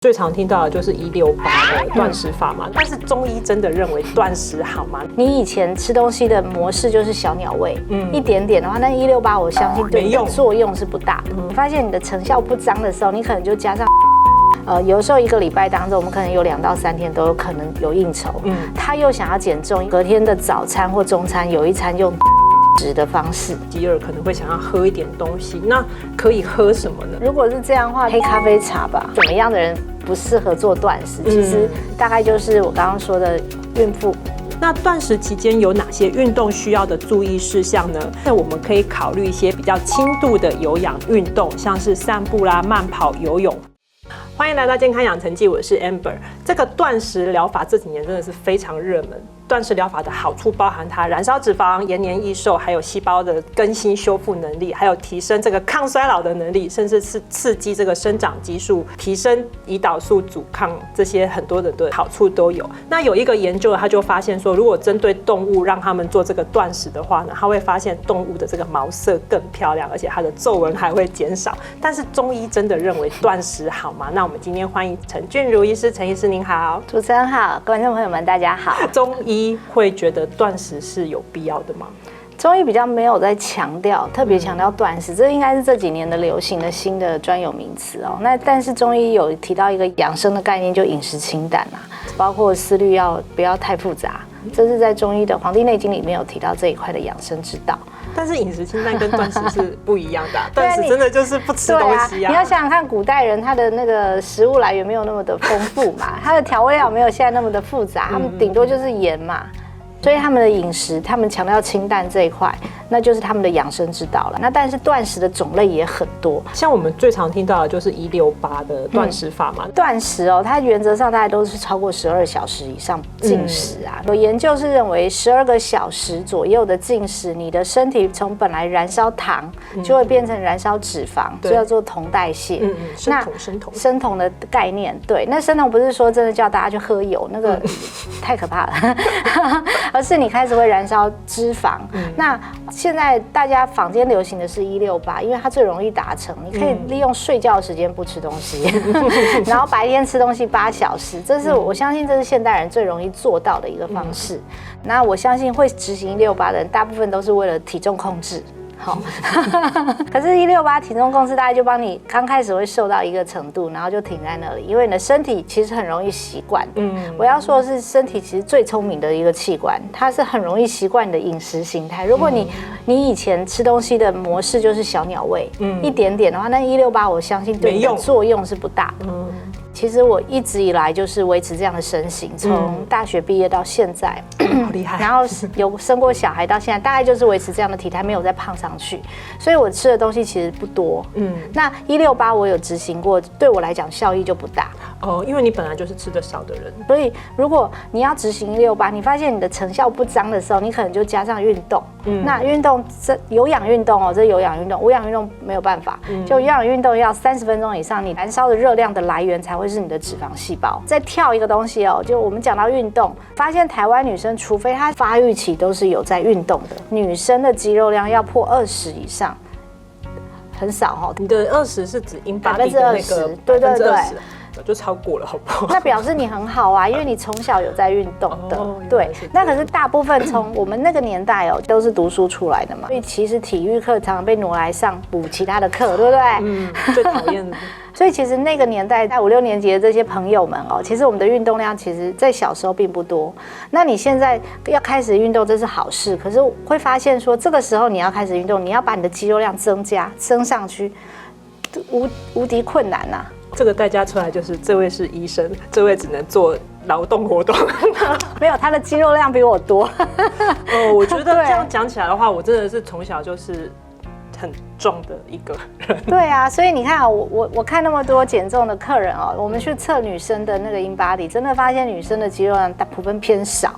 最常听到的就是168的断食法嘛，但是中医真的认为断食好吗？你以前吃东西的模式就是小鸟胃，一点点的话，那168我相信对你的作用是不大的。你发现你的成效不彰的时候，你可能就加上。有的时候1个礼拜当中，我们可能有2到3天都有可能有应酬，他又想要减重，隔天的早餐或中餐有一餐用食的方式，第二可能会想要喝一点东西，那可以喝什么呢？如果是这样的话，黑咖啡茶吧。怎么样的人不适合做断食？其实大概就是我刚刚说的孕妇。那断食期间有哪些运动需要的注意事项呢？那我们可以考虑一些比较轻度的有氧运动，像是散步啦、慢跑、游泳。欢迎来到健康养成记，我是 Amber。这个断食疗法这几年真的是非常热门。断食疗法的好处包含它燃烧脂肪、延年益寿，还有细胞的更新修复能力，还有提升这个抗衰老的能力，甚至是刺激这个生长激素，提升胰岛素阻抗，这些很多的好处都有。那有一个研究，他就发现说，如果针对动物让他们做这个断食的话呢，他会发现动物的这个毛色更漂亮，而且它的皱纹还会减少。但是中医真的认为断食好吗？那我们今天欢迎陈俊如医师，陈医师您好。主持人好，观众朋友们大家好。中医会觉得断食是有必要的吗？中医比较没有在强调，特别强调断食，这应该是这几年的流行的新的专有名词哦。那但是中医有提到一个养生的概念，就饮食清淡啊，包括思虑不要太复杂，这是在中医的《黄帝内经》里面有提到这一块的养生之道。但是饮食清淡跟断食是不一样的、断食真的就是不吃东西啊。你要想想看，古代人他的那个食物来源没有那么的丰富嘛，他的调味料没有现在那么的复杂，他们顶多就是盐嘛。所以他们的饮食，他们强调清淡这一块，那就是他们的养生之道了。那但是断食的种类也很多，像我们最常听到的就是168的断食法嘛。断食哦，它原则上大概都是超过12小时以上进食啊。有研究是认为12个小时左右的进食，你的身体从本来燃烧糖就会变成燃烧脂肪，就叫做酮代谢。生酮的概念，对。那生酮不是说真的叫大家去喝油，那个太可怕了。而是你开始会燃烧脂肪。那现在大家坊间流行的是168，因为它最容易达成。你可以利用睡觉的时间不吃东西，然后白天吃东西8小时，我相信这是现代人最容易做到的一个方式。那我相信会执行168的人，大部分都是为了体重控制。好，可是168体重控制大概就帮你刚开始会瘦到一个程度，然后就停在那里，因为你的身体其实很容易习惯。我要说的是，身体其实最聪明的一个器官，它是很容易习惯你的饮食形态。如果你以前吃东西的模式就是小鸟胃，一点点的话，那168我相信对你的作用是不大的。其实我一直以来就是维持这样的身形，从大学毕业到现在，好厉害。然后有生过小孩到现在，大概就是维持这样的体态，没有再胖上去。所以我吃的东西其实不多。那168我有执行过，对我来讲效益就不大。因为你本来就是吃得少的人，所以如果你要执行168，你发现你的成效不彰的时候，你可能就加上运动。那运动有氧运动哦，这有氧运动，无氧运动没有办法。就有氧运动要30分钟以上，你燃烧的热量的来源才会是你的脂肪细胞。再跳一个东西哦，就我们讲到运动，发现台湾女生除非她发育期都是有在运动的，女生的肌肉量要破20以上，很少哦。你的20是指InBody的那个20%，就超过了，好不好？那表示你很好啊，因为你从小有在运动的。对，那可是大部分从我们那个年代哦，都是读书出来的嘛，所以其实体育课常常被挪来上补其他的课，对不对？最讨厌的。所以其实那个年代，在5、6年级的这些朋友们哦，其实我们的运动量其实在小时候并不多。那你现在要开始运动，这是好事，可是会发现说，这个时候你要开始运动，你要把你的肌肉量升上去，无敌困难呐。这个代价出来就是这位是医生，这位只能做劳动活动。没有，他的肌肉量比我多。我觉得这样讲起来的话，我真的是从小就是很壮的一个人。对啊，所以你看啊，我看那么多减重的客人哦，我们去测女生的那个 InBody， 真的发现女生的肌肉量普遍偏少。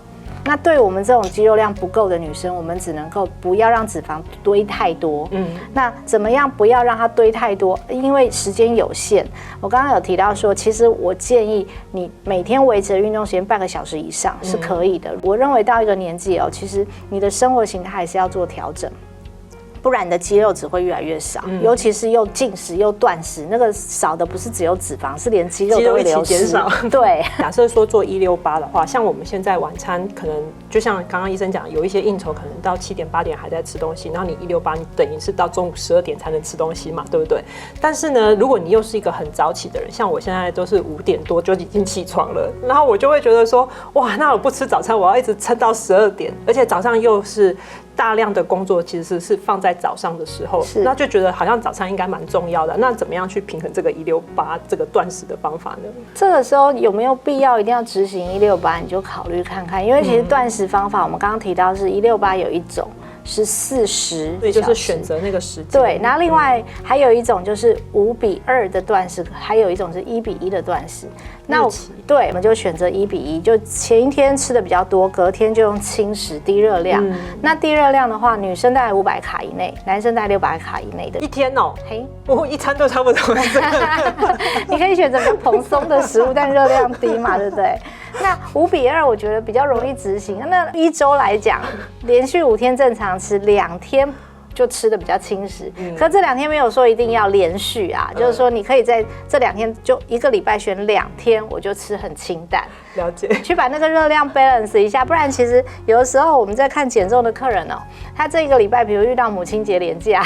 那对我们这种肌肉量不够的女生，我们只能够不要让脂肪堆太多。那怎么样不要让它堆太多？因为时间有限，我刚刚有提到说，其实我建议你每天维持的运动时间半个小时以上是可以的。我认为到一个年纪哦，其实你的生活形态还是要做调整。不然你的肌肉只会越来越少，尤其是又进食又断食，那个少的不是只有脂肪，是连肌肉都会流失。对，假设说做168的话，像我们现在晚餐可能就像刚刚医生讲，有一些应酬可能到7点8点还在吃东西，然后你168，你等于是到中午12点才能吃东西嘛，对不对？但是呢，如果你又是一个很早起的人，像我现在都是5点多就已经起床了，然后我就会觉得说，哇，那我不吃早餐，我要一直撑到12点，而且早上又是大量的工作其实是放在早上的时候，那就觉得好像早餐应该蛮重要的。那怎么样去平衡这个168这个断食的方法呢？这个时候有没有必要一定要执行168？你就考虑看看，因为其实断食方法我们刚刚提到是168有一种是40，对，就是选择那个时间。对，然后另外还有一种就是5:2的断食，还有一种是1:1的断食。那对，我们就选择1:1，就前一天吃的比较多，隔天就用轻食低热量。那低热量的话，女生大概500卡以内，男生大概600卡以内的。一天哦，嘿，我一餐都差不多。你可以选择比较蓬松的食物，但热量低嘛，对不对？那5:2我觉得比较容易执行。那一周来讲，连续5天正常吃，2天就吃的比较轻食，可这2天没有说一定要连续啊，就是说你可以在这2天就1个礼拜选2天，我就吃很清淡，了解，去把那个热量 balance 一下，不然其实有的时候我们在看减重的客人哦，他这一个礼拜比如遇到母亲节连假，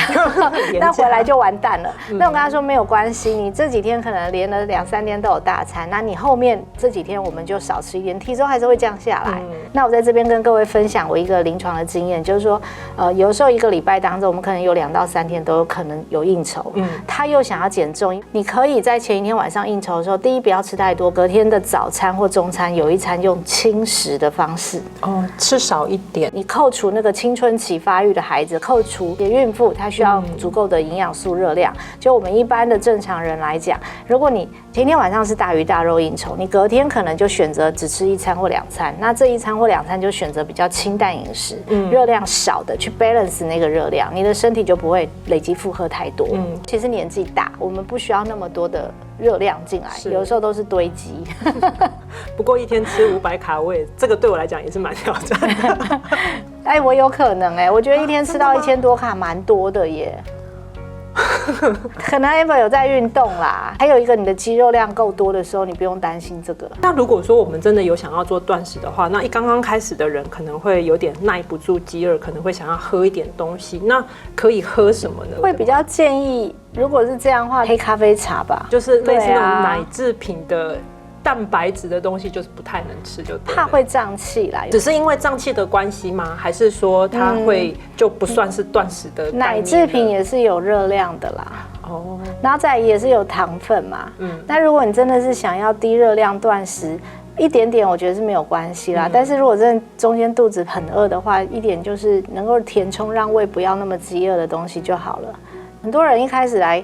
那回来就完蛋了。那我跟他说没有关系，你这几天可能连了2、3天都有大餐，那你后面这几天我们就少吃一点，体重还是会降下来。那我在这边跟各位分享我一个临床的经验，就是说，有时候1个礼拜当中，我们可能有2到3天都有可能有应酬，他又想要减重，你可以在前一天晚上应酬的时候，第一不要吃太多，隔天的早餐或中餐有一餐用轻食的方式，吃少一点。你扣除那个青春期发育的孩子，扣除孕妇，她需要足够的营养素热量。就我们一般的正常人来讲，如果你前天晚上是大鱼大肉应酬，你隔天可能就选择只吃1餐或2餐，那这1餐或2餐就选择比较清淡饮食，热量少的去 balance 那个热量，你的身体就不会累积负荷太多。其实年纪大，我们不需要那么多的热量进来，有时候都是堆积。不过一天吃500卡，这个对我来讲也是蛮挑战的。哎，我有可能我觉得一天吃到1000多卡蛮多的耶。可能 Amber 有在运动啦，还有一个你的肌肉量够多的时候，你不用担心这个。那如果说我们真的有想要做断食的话，那刚刚开始的人可能会有点耐不住饥饿，可能会想要喝一点东西，那可以喝什么呢？会比较建议，如果是这样的话，黑咖啡茶吧，就是类似那种奶制品的蛋白质的东西，就是不太能吃，就对了。怕会胀气啦。只是因为胀气的关系吗？还是说它会就不算是断食的概念？奶制品也是有热量的啦。然后再来也是有糖分嘛。那如果你真的是想要低热量断食，一点点我觉得是没有关系啦。但是如果真的中间肚子很饿的话，一点就是能够填充，让胃不要那么饥饿的东西就好了。很多人一开始来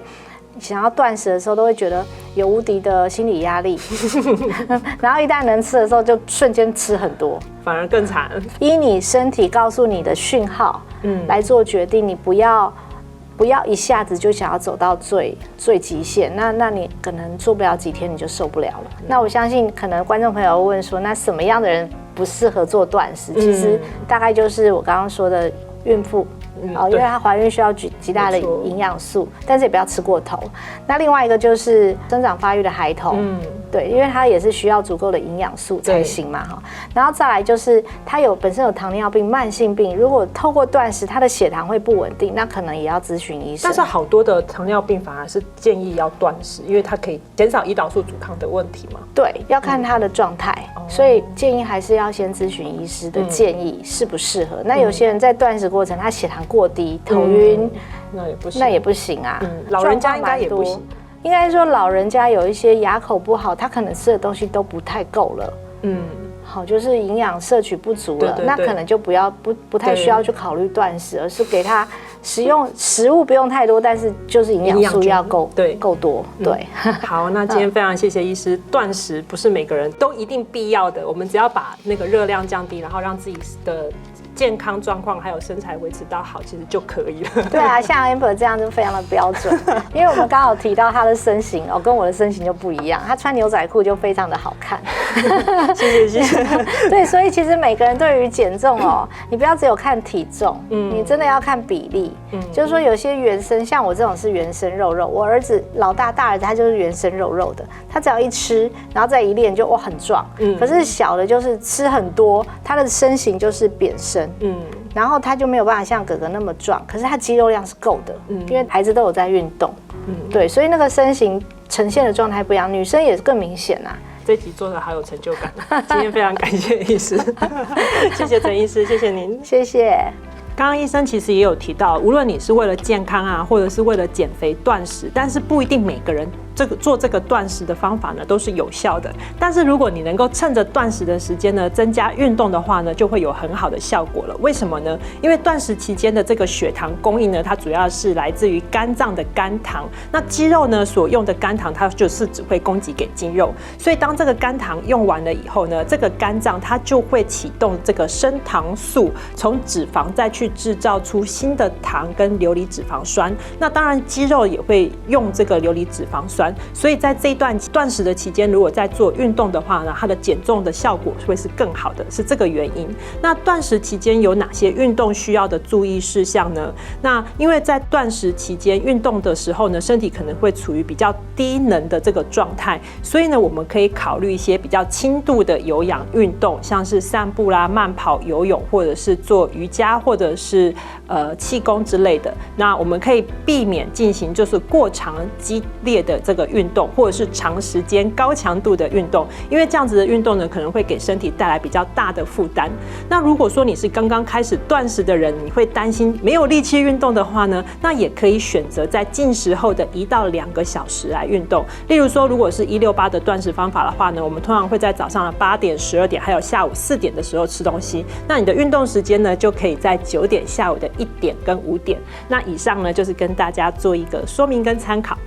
想要断食的时候，都会觉得有无敌的心理压力，然后一旦能吃的时候，就瞬间吃很多，反而更惨。依你身体告诉你的讯号，来做决定，你不要一下子就想要走到最极限，那你可能做不了几天你就受不了了。那我相信可能观众朋友会问说，那什么样的人不适合做断食？其实大概就是我刚刚说的孕妇。因为她怀孕需要极大的营养素，但是也不要吃过头。那另外一个就是生长发育的孩童，对，因为他也是需要足够的营养素才行嘛哈。然后再来就是他本身有糖尿病、慢性病，如果透过断食，他的血糖会不稳定，那可能也要咨询医生。但是好多的糖尿病反而是建议要断食，因为它可以减少胰岛素阻抗的问题嘛。对，要看他的状态，所以建议还是要先咨询医师的建议适不适合。那有些人在断食过程，他血糖过低、头晕，那也不行啊。老人家应该也不行。应该说老人家有一些牙口不好，他可能吃的东西都不太够了。好，就是营养摄取不足了，那可能就不太需要去考虑断食，而是给他食物不用太多，但是就是营养素要够多。对，好，那今天非常谢谢医师。断食不是每个人都一定必要的，我们只要把那个热量降低，然后让自己的健康状况还有身材维持到好，其实就可以了。对啊，像 Amber 这样就非常的标准，因为我们刚好提到她的身形跟我的身形就不一样，她穿牛仔裤就非常的好看。谢谢。对，所以其实每个人对于减重哦，你不要只有看体重，你真的要看比例。就是说有些原生，像我这种是原生肉肉，我儿子大儿子他就是原生肉肉的，他只要一吃，然后再一练就哇很壮。可是小的就是吃很多，他的身形就是扁身。然后他就没有办法像哥哥那么壮，可是他肌肉量是够的，因为孩子都有在运动。对，所以那个身形呈现的状态不一样，女生也更明显啊。这集做的好有成就感，今天非常感谢医师，谢谢陈医师，谢谢您，谢谢。刚刚医生其实也有提到，无论你是为了健康啊，或者是为了减肥断食，但是不一定每个人做这个断食的方法呢都是有效的。但是如果你能够趁着断食的时间呢增加运动的话呢，就会有很好的效果了。为什么呢？因为断食期间的这个血糖供应呢，它主要是来自于肝脏的肝糖。那肌肉呢所用的肝糖，它就是只会供给给肌肉。所以当这个肝糖用完了以后呢，这个肝脏它就会启动这个升糖素，从脂肪再去制造出新的糖跟硫离脂肪酸。那当然肌肉也会用这个硫离脂肪酸。所以在这一段断食的期间，如果在做运动的话呢，它的减重的效果会是更好的，是这个原因。那断食期间有哪些运动需要的注意事项呢？那因为在断食期间运动的时候呢，身体可能会处于比较低能的这个状态，所以呢，我们可以考虑一些比较轻度的有氧运动，像是散步啦、慢跑、游泳，或者是做瑜伽，或者是气功之类的。那我们可以避免进行就是过长激烈的这个运动，或者是长时间高强度的运动，因为这样子的运动呢，可能会给身体带来比较大的负担。那如果说你是刚刚开始断食的人，你会担心没有力气运动的话呢，那也可以选择在进食后的1到2个小时来运动。例如说，如果是168的断食方法的话呢，我们通常会在早上的8点、12点，还有下午4点的时候吃东西。那你的运动时间呢，就可以在9点、下午的1点跟5点。那以上呢，就是跟大家做一个说明跟参考。